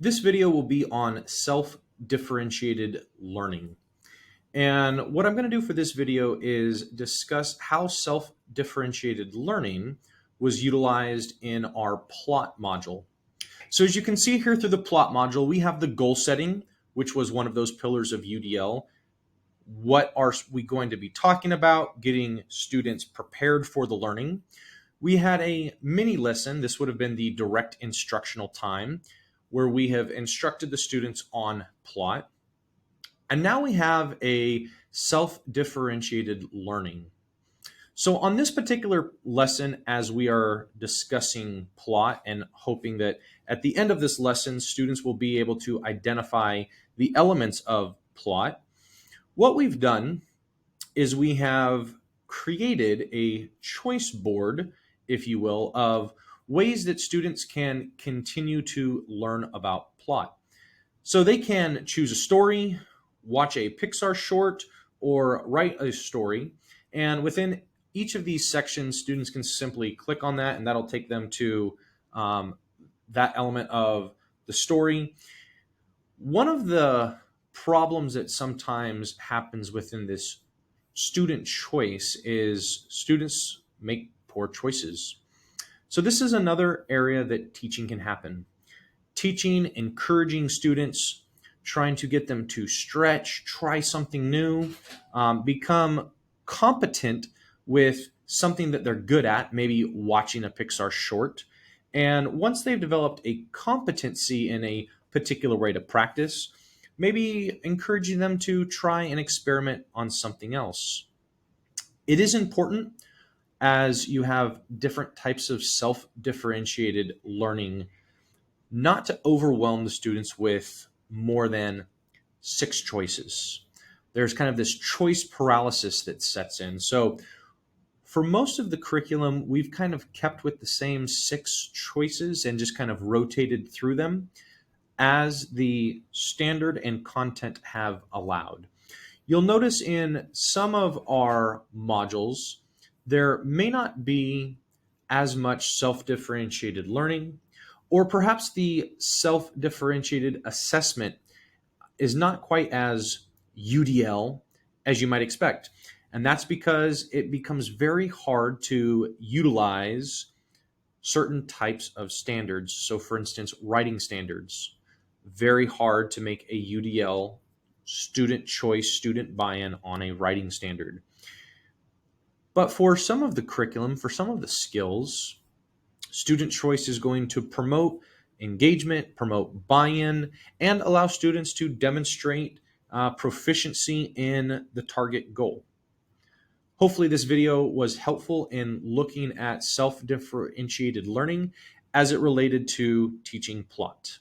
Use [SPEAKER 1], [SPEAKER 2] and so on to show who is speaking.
[SPEAKER 1] This video will be on self-differentiated learning. And what I'm going to do for this video is discuss how self-differentiated learning was utilized in our plot module. So as you can see here through the plot module, we have the goal setting, which was one of those pillars of UDL. What are we going to be talking about? Getting students prepared for the learning. We had a mini lesson. This would have been the direct instructional time, where we have instructed the students on plot. And now we have a self-differentiated learning. So on this particular lesson, as we are discussing plot and hoping that at the end of this lesson, students will be able to identify the elements of plot, what we've done is we have created a choice board, if you will, of ways that students can continue to learn about plot. So they can choose a story, watch a Pixar short, or write a story. And within each of these sections, students can simply click on that, and that'll take them to that element of the story. One of the problems that sometimes happens within this student choice is students make poor choices. So this is another area that teaching can happen. Teaching, encouraging students, trying to get them to stretch, try something new, become competent with something that they're good at, maybe watching a Pixar short. And once they've developed a competency in a particular way to practice, maybe encouraging them to try and experiment on something else. It is important, as you have different types of self-differentiated learning, not to overwhelm the students with more than 6 choices. There's kind of this choice paralysis that sets in. So for most of the curriculum, we've kind of kept with the same 6 choices and just kind of rotated through them as the standard and content have allowed. You'll notice in some of our modules, there may not be as much self-differentiated learning, or perhaps the self-differentiated assessment is not quite as UDL as you might expect. And that's because it becomes very hard to utilize certain types of standards. So for instance, writing standards, very hard to make a UDL, student choice, student buy-in on a writing standard. But for some of the curriculum, for some of the skills, student choice is going to promote engagement, promote buy-in, and allow students to demonstrate proficiency in the target goal. Hopefully this video was helpful in looking at self-differentiated learning as it related to teaching plot.